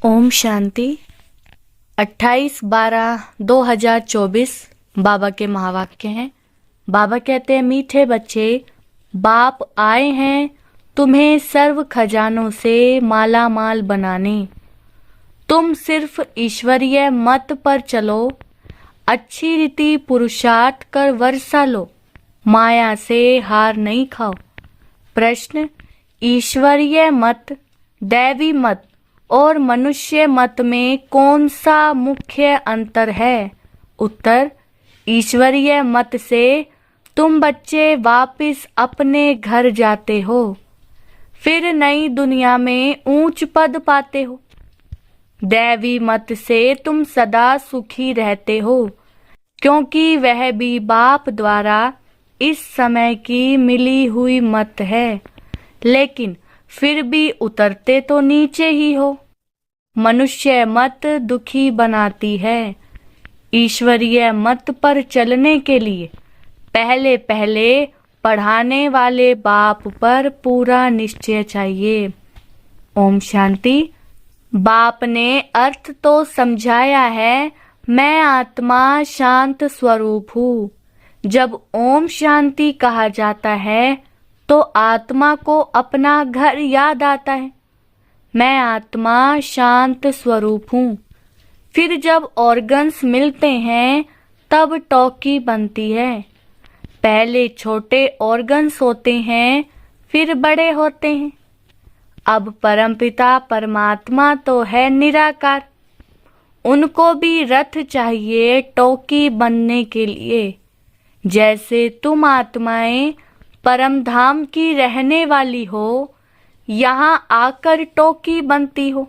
ओम शांति। 28/12/2024 बाबा के महावाक्य हैं। बाबा कहते हैं, मीठे बच्चे, बाप आए हैं तुम्हें सर्व खजानों से माला माल बनाने। तुम सिर्फ ईश्वरीय मत पर चलो, अच्छी रीति पुरुषार्थ कर वर्षा लो, माया से हार नहीं खाओ। प्रश्न, ईश्वरीय मत, दैवी मत और मनुष्य मत में कौन सा मुख्य अंतर है? उत्तर, ईश्वरीय मत से तुम बच्चे वापस अपने घर जाते हो, फिर नई दुनिया में ऊंच पद पाते हो। दैवी मत से तुम सदा सुखी रहते हो, क्योंकि वह भी बाप द्वारा इस समय की मिली हुई मत है, लेकिन फिर भी उतरते तो नीचे ही हो। मनुष्य मत दुखी बनाती है। ईश्वरीय मत पर चलने के लिए पहले पहले पढ़ाने वाले बाप पर पूरा निश्चय चाहिए। ओम शांति। बाप ने अर्थ तो समझाया है, मैं आत्मा शांत स्वरूप हूँ। जब ओम शांति कहा जाता है तो आत्मा को अपना घर याद आता है। मैं आत्मा शांत स्वरूप हूँ। फिर जब ऑर्गन्स मिलते हैं तब टॉकी बनती है। पहले छोटे ऑर्गन्स होते हैं, फिर बड़े होते हैं। अब परमपिता परमात्मा तो है निराकार, उनको भी रथ चाहिए टॉकी बनने के लिए। जैसे तुम आत्माएं परम धाम की रहने वाली हो, यहाँ आकर टॉकी बनती हो।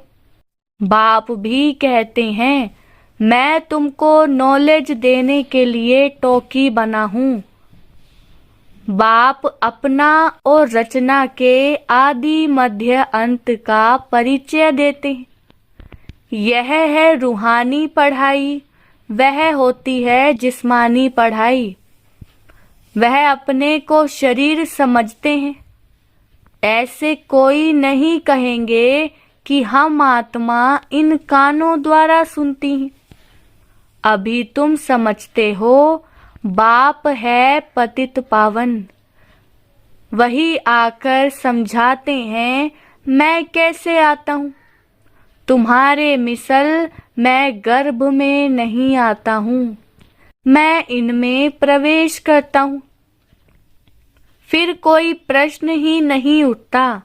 बाप भी कहते हैं, मैं तुमको नॉलेज देने के लिए टॉकी बना हूँ। बाप अपना और रचना के आदि मध्य अंत का परिचय देते हैं। यह है रूहानी पढ़ाई, वह होती है जिस्मानी पढ़ाई। वह अपने को शरीर समझते हैं। ऐसे कोई नहीं कहेंगे कि हम आत्मा इन कानों द्वारा सुनती हैं। अभी तुम समझते हो बाप है पतित पावन। वही आकर समझाते हैं, मैं कैसे आता हूँ। तुम्हारे मिसल मैं गर्भ में नहीं आता हूँ, मैं इनमें प्रवेश करता हूँ। फिर कोई प्रश्न ही नहीं उठता।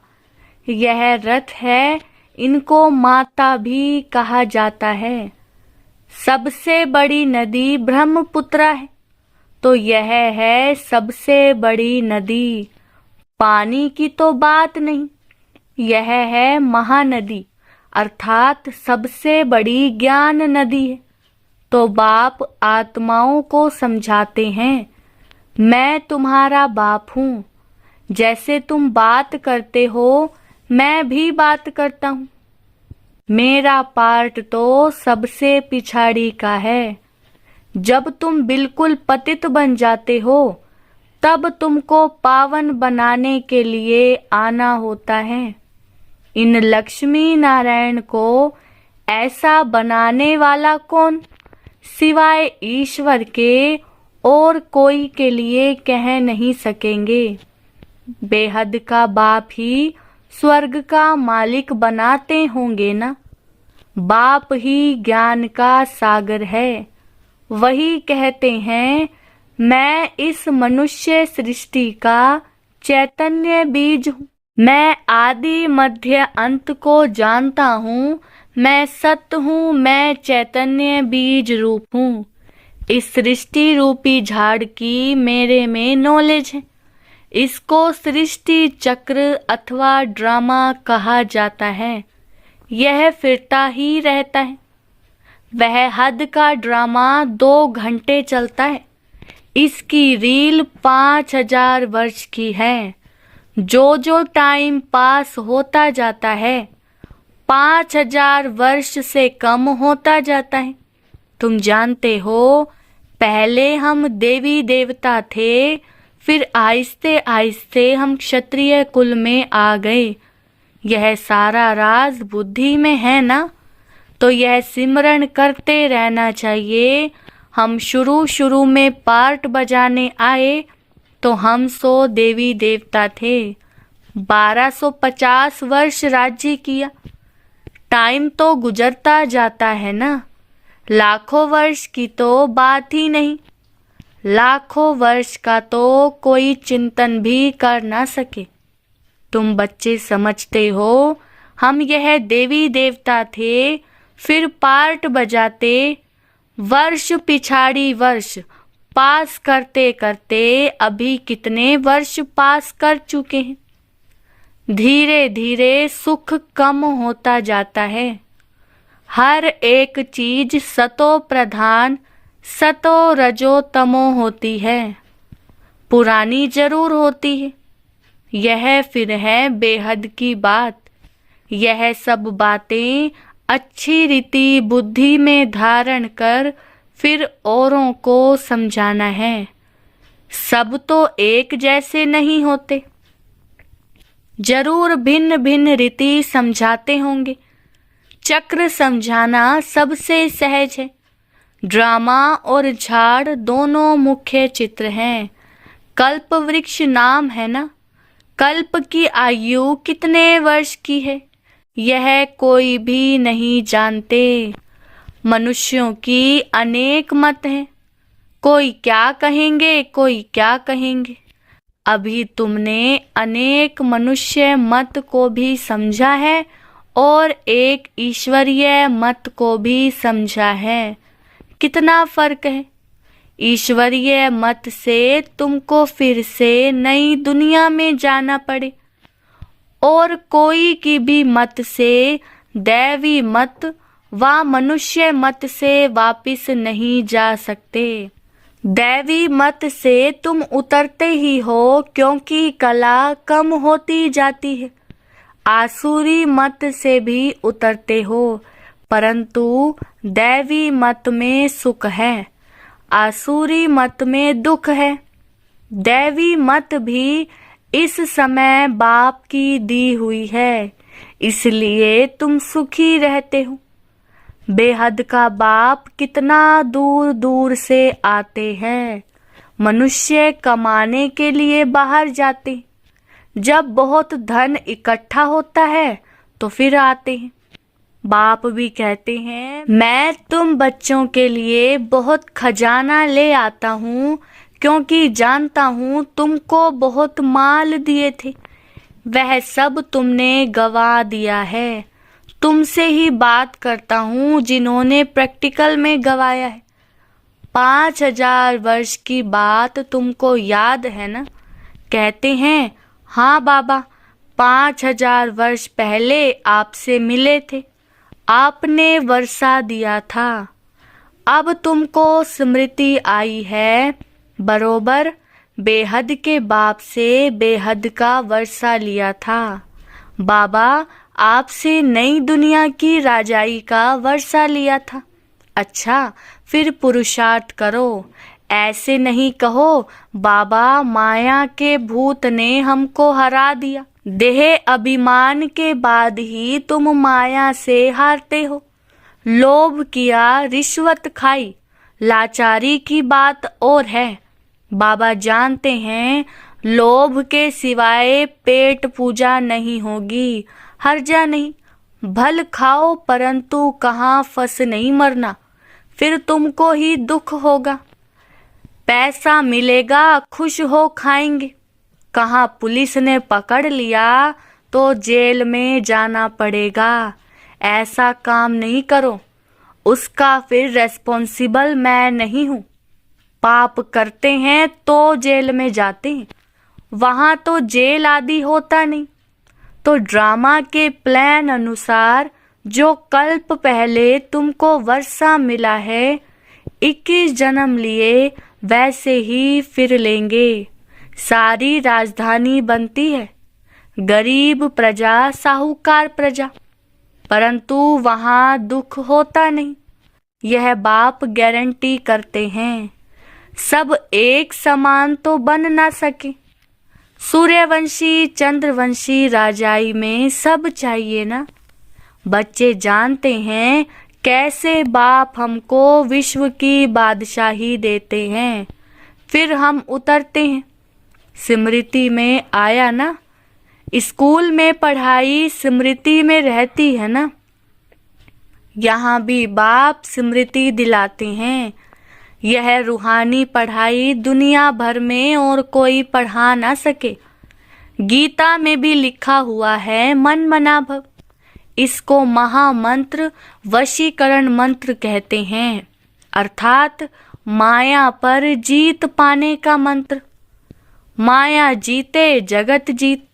यह रथ है, इनको माता भी कहा जाता है। सबसे बड़ी नदी ब्रह्मपुत्र है, तो यह है सबसे बड़ी नदी। पानी की तो बात नहीं, यह है महानदी, अर्थात सबसे बड़ी ज्ञान नदी है। तो बाप आत्माओं को समझाते हैं, मैं तुम्हारा बाप हूँ। जैसे तुम बात करते हो, मैं भी बात करता हूँ। मेरा पार्ट तो सबसे पिछाड़ी का है। जब तुम बिल्कुल पतित बन जाते हो, तब तुमको पावन बनाने के लिए आना होता है। इन लक्ष्मी नारायण को ऐसा बनाने वाला कौन, सिवाय ईश्वर के और कोई के लिए कह नहीं सकेंगे। बेहद का बाप ही स्वर्ग का मालिक बनाते होंगे ना। बाप ही ज्ञान का सागर है। वही कहते हैं, मैं इस मनुष्य सृष्टि का चैतन्य बीज हूँ। मैं आदि मध्य अंत को जानता हूँ। मैं सत्य हूँ, मैं चैतन्य बीज रूप हूँ। इस सृष्टि रूपी झाड़ की मेरे में नॉलेज है। इसको सृष्टि चक्र अथवा ड्रामा कहा जाता है। यह फिरता ही रहता है। वह हद का ड्रामा 2 घंटे चलता है। इसकी रील 5000 वर्ष की है। जो टाइम पास होता जाता है, 5000 वर्ष से कम होता जाता है। तुम जानते हो, पहले हम देवी देवता थे, फिर आहिस्ते आहिस्ते हम क्षत्रिय कुल में आ गए। यह सारा राज बुद्धि में है ना। तो यह सिमरन करते रहना चाहिए। हम शुरू में पार्ट बजाने आए तो हम 100 देवी देवता थे, 1250 वर्ष राज्य किया। टाइम तो गुजरता जाता है ना, लाखों वर्ष की तो बात ही नहीं। लाखों वर्ष का तो कोई चिंतन भी कर ना सके। तुम बच्चे समझते हो हम यह देवी देवता थे, फिर पार्ट बजाते, वर्ष पिछाड़ी वर्ष पास करते करते अभी कितने वर्ष पास कर चुके हैं। धीरे धीरे सुख कम होता जाता है। हर एक चीज सतो प्रधान, सतो रजो तमो होती है। पुरानी जरूर होती है। यह फिर है बेहद की बात। यह सब बातें अच्छी रीति बुद्धि में धारण कर फिर औरों को समझाना है। सब तो एक जैसे नहीं होते, जरूर भिन्न भिन्न रीति समझाते होंगे। चक्र समझाना सबसे सहज है। ड्रामा और झाड़ दोनों मुख्य चित्र हैं। कल्प वृक्ष नाम है ना, कल्प की आयु कितने वर्ष की है यह कोई भी नहीं जानते। मनुष्यों की अनेक मत हैं, कोई क्या कहेंगे कोई क्या कहेंगे। अभी तुमने अनेक मनुष्य मत को भी समझा है और एक ईश्वरीय मत को भी समझा है। कितना फर्क है। ईश्वरीय मत से तुमको फिर से नई दुनिया में जाना पड़े और कोई की भी मत से, दैवी मत व मनुष्य मत से वापिस नहीं जा सकते। दैवी मत से तुम उतरते ही हो क्योंकि कला कम होती जाती है। आसुरी मत से भी उतरते हो, परंतु दैवी मत में सुख है, आसुरी मत में दुख है। दैवी मत भी इस समय बाप की दी हुई है, इसलिए तुम सुखी रहते हो। बेहद का बाप कितना दूर दूर से आते हैं। मनुष्य कमाने के लिए बाहर जाते, जब बहुत धन इकट्ठा होता है तो फिर आते हैं। बाप भी कहते हैं मैं तुम बच्चों के लिए बहुत खजाना ले आता हूँ, क्योंकि जानता हूँ तुमको बहुत माल दिए थे, वह सब तुमने गवा दिया है। तुमसे ही बात करता हूँ जिन्होंने प्रैक्टिकल में गवाया है। 5000 वर्ष की बात तुमको याद है ना? कहते हैं हाँ बाबा, 5000 वर्ष पहले आपसे मिले थे, आपने वर्षा दिया था। अब तुमको स्मृति आई है, बरोबर बेहद के बाप से बेहद का वर्षा लिया था। बाबा आपसे नई दुनिया की राजाई का वर्षा लिया था। अच्छा फिर पुरुषार्थ करो, ऐसे नहीं कहो बाबा माया के भूत ने हमको हरा दिया। देह अभिमान के बाद ही तुम माया से हारते हो। लोभ किया, रिश्वत खाई, लाचारी की बात और है। बाबा जानते हैं लोभ के सिवाय पेट पूजा नहीं होगी, हर्जा नहीं। भल खाओ परंतु कहाँ फंस नहीं मरना, फिर तुमको ही दुख होगा। पैसा मिलेगा खुश हो खाएंगे, कहाँ पुलिस ने पकड़ लिया तो जेल में जाना पड़ेगा। ऐसा काम नहीं करो, उसका फिर रेस्पॉन्सिबल मैं नहीं हूँ। पाप करते हैं तो जेल में जाते हैं, वहाँ तो जेल आदि होता नहीं। तो ड्रामा के प्लान अनुसार जो कल्प पहले तुमको वर्षा मिला है, 21 जन्म लिए वैसे ही फिर लेंगे। सारी राजधानी बनती है, गरीब प्रजा साहूकार प्रजा, परंतु वहाँ दुख होता नहीं। यह बाप गारंटी करते हैं। सब एक समान तो बन ना सके। सूर्यवंशी चंद्रवंशी राजाई में सब चाहिए ना। बच्चे जानते हैं कैसे बाप हमको विश्व की बादशाही देते हैं, फिर हम उतरते हैं। स्मृति में आया ना, स्कूल में पढ़ाई स्मृति में रहती है ना, यहाँ भी बाप स्मृति दिलाते हैं। यह रूहानी पढ़ाई दुनिया भर में और कोई पढ़ा ना सके। गीता में भी लिखा हुआ है मन मना भव। इसको महामंत्र वशीकरण मंत्र कहते हैं, अर्थात माया पर जीत पाने का मंत्र। माया जीते जगत जीत।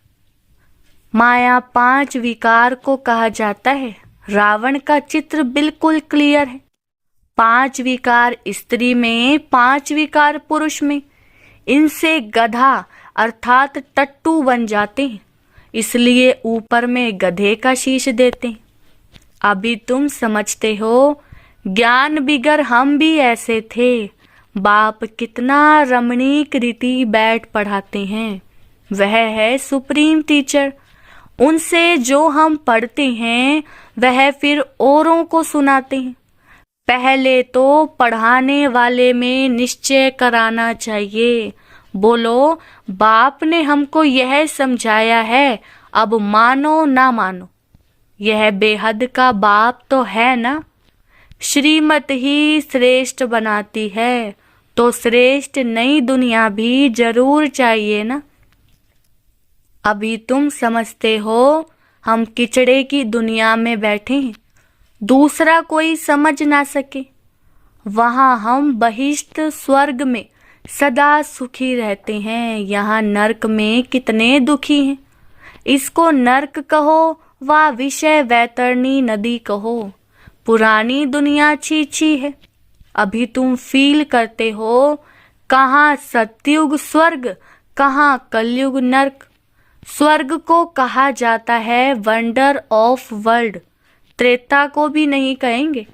माया 5 विकार को कहा जाता है। रावण का चित्र बिल्कुल क्लियर है। 5 विकार स्त्री में, 5 विकार पुरुष में। इनसे गधा अर्थात टट्टू बन जाते हैं, इसलिए ऊपर में गधे का शीश देते हैं। अभी तुम समझते हो, ज्ञान बिगर हम भी ऐसे थे। बाप कितना रमणीक रीति बैठ पढ़ाते हैं। वह है सुप्रीम टीचर। उनसे जो हम पढ़ते हैं वह फिर औरों को सुनाते हैं। पहले तो पढ़ाने वाले में निश्चय कराना चाहिए। बोलो, बाप ने हमको यह समझाया है, अब मानो ना मानो। यह बेहद का बाप तो है ना। श्रीमत ही श्रेष्ठ बनाती है, तो श्रेष्ठ नई दुनिया भी जरूर चाहिए ना। अभी तुम समझते हो, हम किचड़े की दुनिया में बैठे हैं, दूसरा कोई समझ ना सके। वहाँ हम बहिष्ठ स्वर्ग में सदा सुखी रहते हैं। यहाँ नरक में कितने दुखी हैं। इसको नरक कहो व विषय वैतरणी नदी कहो, पुरानी दुनिया छी है। अभी तुम फील करते हो, कहाँ सतयुग स्वर्ग, कहाँ कलयुग नरक। स्वर्ग को कहा जाता है वंडर ऑफ वर्ल्ड, त्रेता को भी नहीं कहेंगे।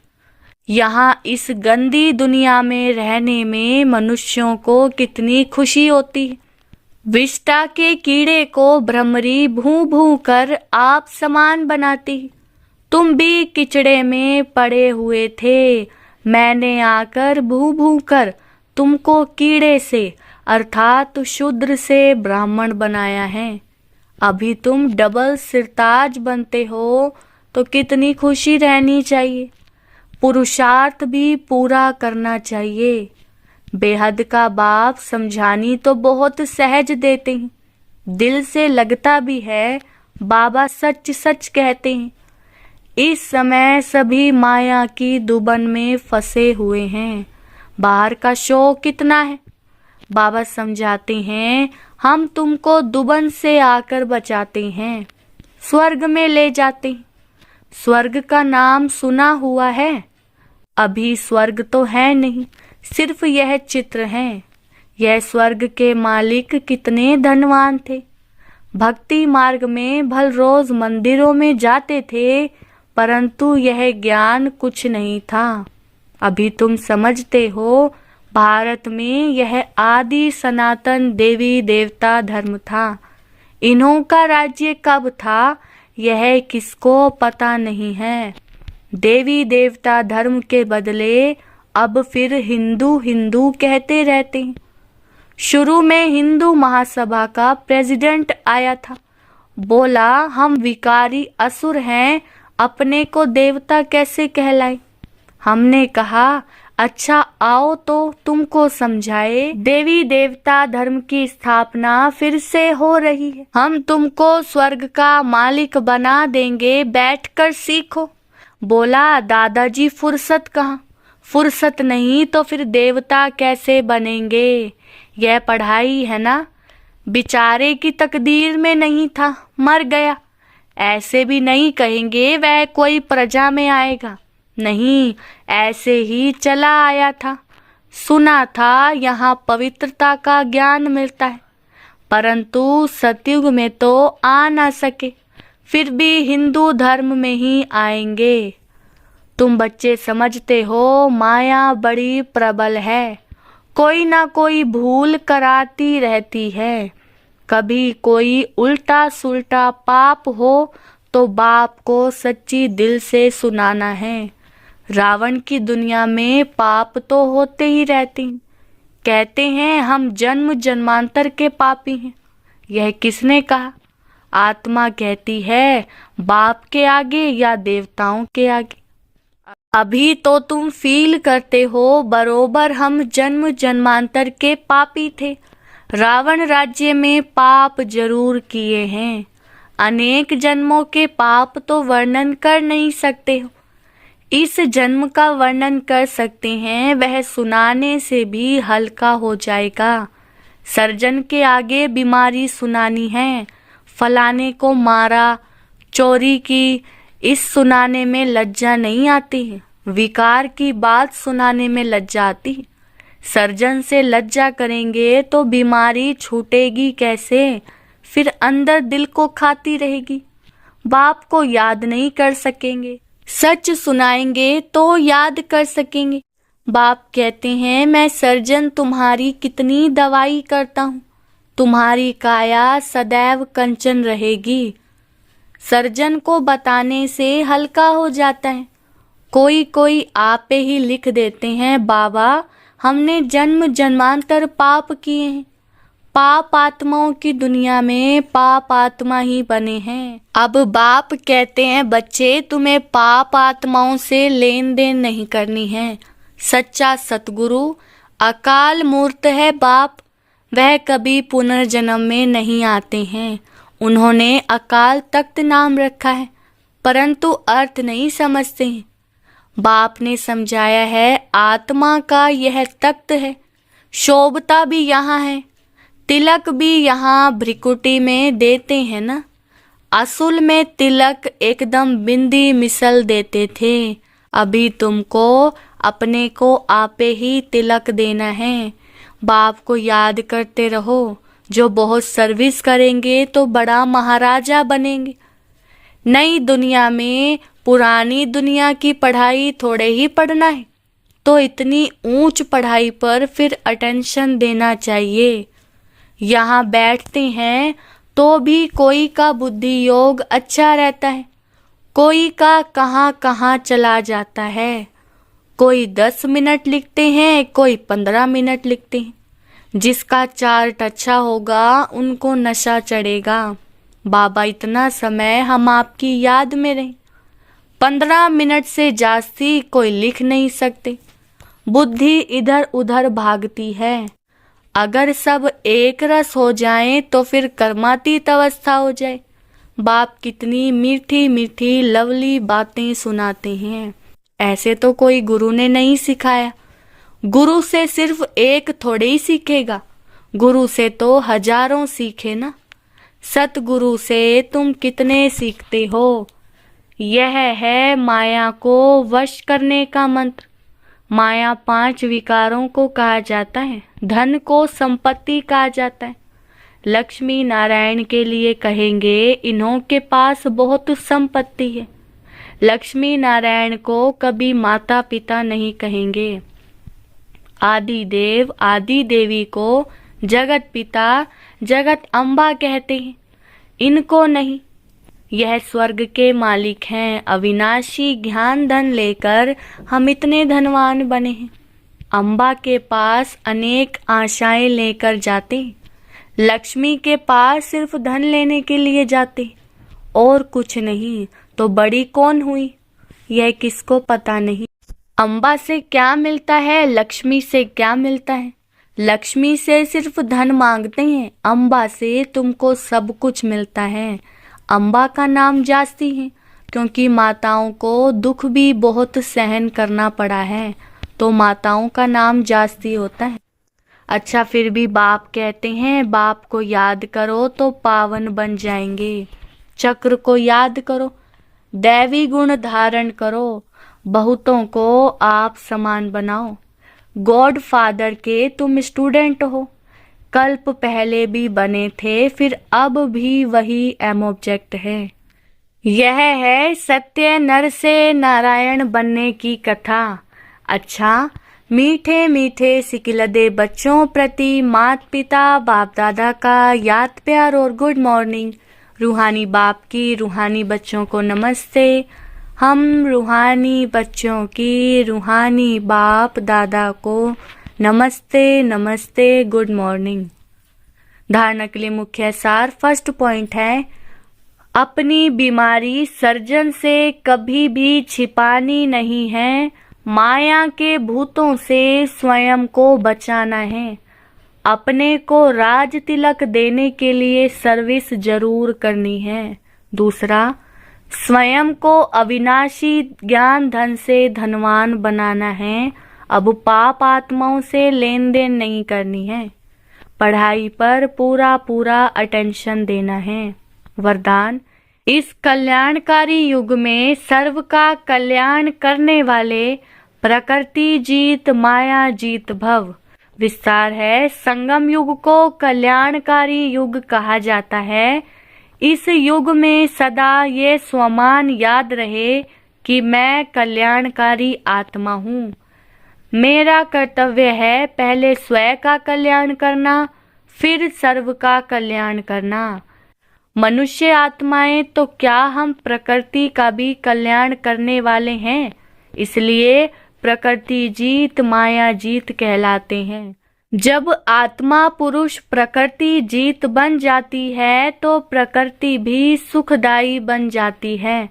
यहाँ इस गंदी दुनिया में रहने में मनुष्यों को कितनी खुशी होती है। विष्टा के कीड़े को भ्रमरी भूं भूं कर आप समान बनाती। तुम भी किचड़े में पड़े हुए थे, मैंने आकर भूं भूं कर तुमको कीड़े से अर्थात शूद्र से ब्राह्मण बनाया है। अभी तुम डबल सिरताज बनते हो, तो कितनी खुशी रहनी चाहिए। पुरुषार्थ भी पूरा करना चाहिए। बेहद का बाप समझानी तो बहुत सहज देते हैं, दिल से लगता भी है। बाबा सच सच कहते हैं। इस समय सभी माया की दुबन में फंसे हुए हैं। बाहर का शो कितना है। बाबा समझाते हैं, हम तुमको दुबन से आकर बचाते हैं, स्वर्ग में ले जाते हैं। स्वर्ग का नाम सुना हुआ है, अभी स्वर्ग तो है नहीं, सिर्फ यह चित्र है। यह स्वर्ग के मालिक कितने धनवान थे। भक्ति मार्ग में भल रोज मंदिरों में जाते थे, परंतु यह ज्ञान कुछ नहीं था। अभी तुम समझते हो, भारत में यह आदि सनातन देवी देवता धर्म था। इन्हों का राज्य कब था, यह किसको पता नहीं है। देवी देवता धर्म के बदले अब फिर हिंदू हिंदू कहते रहते हैं। शुरू में हिंदू महासभा का प्रेसिडेंट आया था, बोला हम विकारी असुर हैं, अपने को देवता कैसे कहलाए। हमने कहा अच्छा आओ तो तुमको समझाए। देवी देवता धर्म की स्थापना फिर से हो रही है। हम तुमको स्वर्ग का मालिक बना देंगे, बैठकर सीखो। बोला दादाजी फुर्सत कहाँ, फुर्सत नहीं तो फिर देवता कैसे बनेंगे। यह पढ़ाई है ना, बेचारे की तकदीर में नहीं था, मर गया। ऐसे भी नहीं कहेंगे वह कोई प्रजा में आएगा, नहीं, ऐसे ही चला आया था। सुना था यहाँ पवित्रता का ज्ञान मिलता है, परंतु सतयुग में तो आ ना सके, फिर भी हिंदू धर्म में ही आएंगे। तुम बच्चे समझते हो, माया बड़ी प्रबल है, कोई ना कोई भूल कराती रहती है। कभी कोई उल्टा सुल्टा पाप हो तो बाप को सच्ची दिल से सुनाना है। रावण की दुनिया में पाप तो होते ही रहते हैं। कहते हैं हम जन्म जन्मांतर के पापी हैं। यह किसने कहा? आत्मा कहती है बाप के आगे या देवताओं के आगे। अभी तो तुम फील करते हो बरोबर हम जन्म जन्मांतर के पापी थे। रावण राज्य में पाप जरूर किए हैं। अनेक जन्मों के पाप तो वर्णन कर नहीं सकते हो। इस जन्म का वर्णन कर सकते हैं, वह सुनाने से भी हल्का हो जाएगा। सर्जन के आगे बीमारी सुनानी है, फलाने को मारा, चोरी की, इस सुनाने में लज्जा नहीं आती है। विकार की बात सुनाने में लज्जा आती है। सर्जन से लज्जा करेंगे तो बीमारी छूटेगी कैसे? फिर अंदर दिल को खाती रहेगी। बाप को याद नहीं कर सकेंगे। सच सुनाएंगे तो याद कर सकेंगे। बाप कहते हैं मैं सर्जन तुम्हारी कितनी दवाई करता हूँ, तुम्हारी काया सदैव कंचन रहेगी। सर्जन को बताने से हल्का हो जाता है। कोई कोई आपे ही लिख देते हैं बाबा हमने जन्म जन्मांतर पाप किए हैं। पाप आत्माओं की दुनिया में पाप आत्मा ही बने हैं। अब बाप कहते हैं बच्चे तुम्हें पाप आत्माओं से लेन देन नहीं करनी है। सच्चा सतगुरु अकाल मूर्त है बाप, वह कभी पुनर्जन्म में नहीं आते हैं। उन्होंने अकाल तख्त नाम रखा है, परंतु अर्थ नहीं समझते हैं। बाप ने समझाया है आत्मा का यह तख्त है, शोभता भी यहाँ है, तिलक भी यहाँ भ्रिकुटी में देते हैं ना। असुल में तिलक एकदम बिंदी मिसल देते थे। अभी तुमको अपने को आपे ही तिलक देना है। बाप को याद करते रहो। जो बहुत सर्विस करेंगे तो बड़ा महाराजा बनेंगे। नई दुनिया में पुरानी दुनिया की पढ़ाई थोड़े ही पढ़ना है, तो इतनी ऊंच पढ़ाई पर फिर अटेंशन देना चाहिए। यहाँ बैठते हैं तो भी कोई का बुद्धि योग अच्छा रहता है, कोई का कहाँ कहाँ चला जाता है। कोई 10 मिनट लिखते हैं, कोई 15 मिनट लिखते हैं। जिसका चार्ट अच्छा होगा उनको नशा चढ़ेगा। बाबा इतना समय हम आपकी याद में रहे, 15 मिनट से जास्ती कोई लिख नहीं सकते। बुद्धि इधर उधर भागती है। अगर सब एक रस हो जाएं तो फिर कर्मातीत अवस्था हो जाए। बाप कितनी मीठी मीठी लवली बातें सुनाते हैं। ऐसे तो कोई गुरु ने नहीं सिखाया। गुरु से सिर्फ एक थोड़े ही सीखेगा, गुरु से तो हजारों सीखे ना। सतगुरु से तुम कितने सीखते हो? यह है माया को वश करने का मंत्र। माया 5 विकारों को कहा जाता है। धन को संपत्ति कहा जाता है। लक्ष्मी नारायण के लिए कहेंगे इन्हों के पास बहुत संपत्ति है। लक्ष्मी नारायण को कभी माता पिता नहीं कहेंगे। आदि देव आदि देवी को जगत पिता जगत अम्बा कहते हैं, इनको नहीं। यह स्वर्ग के मालिक हैं। अविनाशी ज्ञान धन लेकर हम इतने धनवान बने हैं। अम्बा के पास अनेक आशाएं लेकर जाते हैं। लक्ष्मी के पास सिर्फ धन लेने के लिए जाते और कुछ नहीं। तो बड़ी कौन हुई यह किसको पता नहीं। अम्बा से क्या मिलता है, लक्ष्मी से क्या मिलता है? लक्ष्मी से सिर्फ धन मांगते हैं, अम्बा से तुमको सब कुछ मिलता है। अम्बा का नाम जास्ती है क्योंकि माताओं को दुख भी बहुत सहन करना पड़ा है, तो माताओं का नाम जास्ती होता है। अच्छा, फिर भी बाप कहते हैं बाप को याद करो तो पावन बन जाएंगे। चक्र को याद करो, दैवी गुण धारण करो, बहुतों को आप समान बनाओ। गॉड फादर के तुम स्टूडेंट हो। कल्प पहले भी बने थे, फिर अब भी वही एम ऑब्जेक्ट है। यह है सत्य नर से नारायण बनने की कथा। अच्छा, मीठे मीठे सिकिलदे बच्चों प्रति माता पिता बाप दादा का याद प्यार और गुड मॉर्निंग। रूहानी बाप की रूहानी बच्चों को नमस्ते। हम रूहानी बच्चों की रूहानी बाप दादा को नमस्ते नमस्ते, गुड मॉर्निंग। धारणा के लिए मुख्य सार। फर्स्ट पॉइंट है, अपनी बीमारी सर्जन से कभी भी छिपानी नहीं है, माया के भूतों से स्वयं को बचाना है। अपने को राज तिलक देने के लिए सर्विस जरूर करनी है। दूसरा, स्वयं को अविनाशी ज्ञान धन से धनवान बनाना है। अब पाप आत्माओं से लेन देन नहीं करनी है। पढ़ाई पर पूरा पूरा अटेंशन देना है। वरदान, इस कल्याणकारी युग में सर्व का कल्याण करने वाले प्रकृति जीत माया जीत भव। विस्तार है, संगम युग को कल्याणकारी युग कहा जाता है। इस युग में सदा ये स्वमान याद रहे कि मैं कल्याणकारी आत्मा हूँ। मेरा कर्तव्य है पहले स्वयं का कल्याण करना, फिर सर्व का कल्याण करना। मनुष्य आत्माएं तो क्या हम प्रकृति का भी कल्याण करने वाले हैं, इसलिए प्रकृति जीत माया जीत कहलाते हैं। जब आत्मा पुरुष प्रकृति जीत बन जाती है तो प्रकृति भी सुखदायी बन जाती है।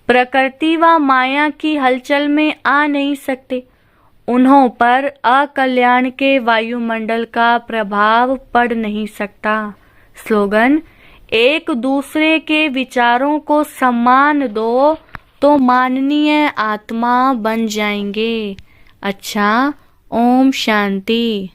प्रकृति व माया की हलचल में आ नहीं सकते, उन्हों पर अकल्याण के वायुमंडल का प्रभाव पड़ नहीं सकता। स्लोगन, एक दूसरे के विचारों को सम्मान दो तो माननीय आत्मा बन जाएंगे। अच्छा, ओम शांति।